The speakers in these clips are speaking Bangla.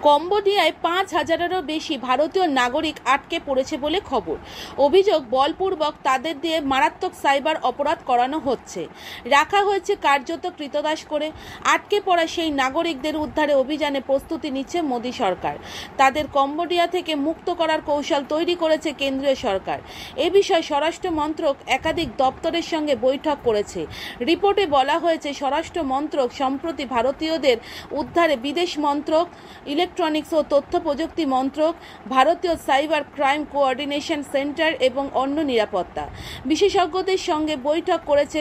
কম্বোডিয়ায় ৫,০০০-এরও বেশি ভারতীয় নাগরিক আটকে পড়েছে বলে খবর। অভিযোগ, বলপূর্বক তাদের দিয়ে মারাত্মক সাইবার অপরাধ করানো হচ্ছে, রাখা হয়েছে কার্যত কৃতদাস করে। আটকে পড়া সেই নাগরিকদের উদ্ধারে অভিযানে প্রস্তুতি নিচ্ছে মোদী সরকার। তাদের কম্বোডিয়া থেকে মুক্ত করার কৌশল তৈরি করেছে কেন্দ্রীয় সরকার। এ বিষয়ে স্বরাষ্ট্র মন্ত্রক একাধিক দপ্তরের সঙ্গে বৈঠক করেছে। রিপোর্টে বলা হয়েছে, স্বরাষ্ট্র মন্ত্রক সম্প্রতি ভারতীয়দের উদ্ধারে বিদেশ মন্ত্রক, ইলেকট্রনিক্স ও তথ্য প্রযুক্তি মন্ত্রক, ভারতীয় সাইবার ক্রাইম কোঅর্ডিনেশন সেন্টার এবং অন্য নিরাপত্তা বিশেষজ্ঞদের সঙ্গে বৈঠক করেছে।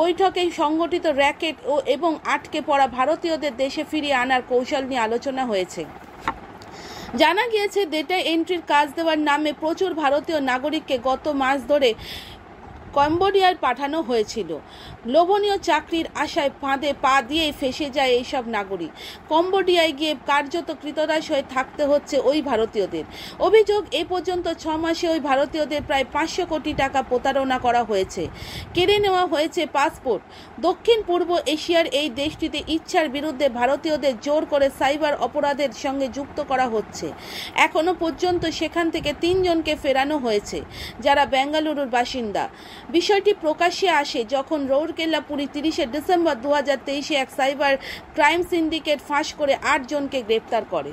বৈঠকে সংগঠিত র্যাকেট এবং আটকে পড়া ভারতীয়দের দেশে ফিরিয়ে আনার কৌশল নিয়ে আলোচনা হয়েছে। জানা গিয়েছে, ডেটা এন্ট্রির কাজ দেওয়ার নামে প্রচুর ভারতীয় নাগরিককে গত মাস ধরে কম্বোডিয়ায় পাঠানো হয়েছিল। লোভনীয় চাকরির আশায় ফাঁদে পা দিয়েই ফেঁসে যায় এইসব নাগরিক। কম্বোডিয়ায় গিয়ে কার্যত কৃতদাস হয়ে থাকতে হচ্ছে ওই ভারতীয়দের। অভিযোগ, এ পর্যন্ত ৬ মাসে ওই ভারতীয়দের প্রায় ৫০০ কোটি টাকা প্রতারণা করা হয়েছে। কেড়ে নেওয়া হয়েছে পাসপোর্ট। দক্ষিণ পূর্ব এশিয়ার এই দেশটিতে ইচ্ছার বিরুদ্ধে ভারতীয়দের জোর করে সাইবার অপরাধের সঙ্গে যুক্ত করা হচ্ছে। এখনো পর্যন্ত সেখান থেকে ৩ জনকে ফেরানো হয়েছে, যারা বেঙ্গালুরুর বাসিন্দা। বিষয়টি প্রকাশ্যে আসে যখন রৌরকেল্লা পুরী ৩০শে ডিসেম্বর ২০২৩-এ এক সাইবার ক্রাইম সিন্ডিকেট ফাঁস করে ৮ জনকে গ্রেপ্তার করে।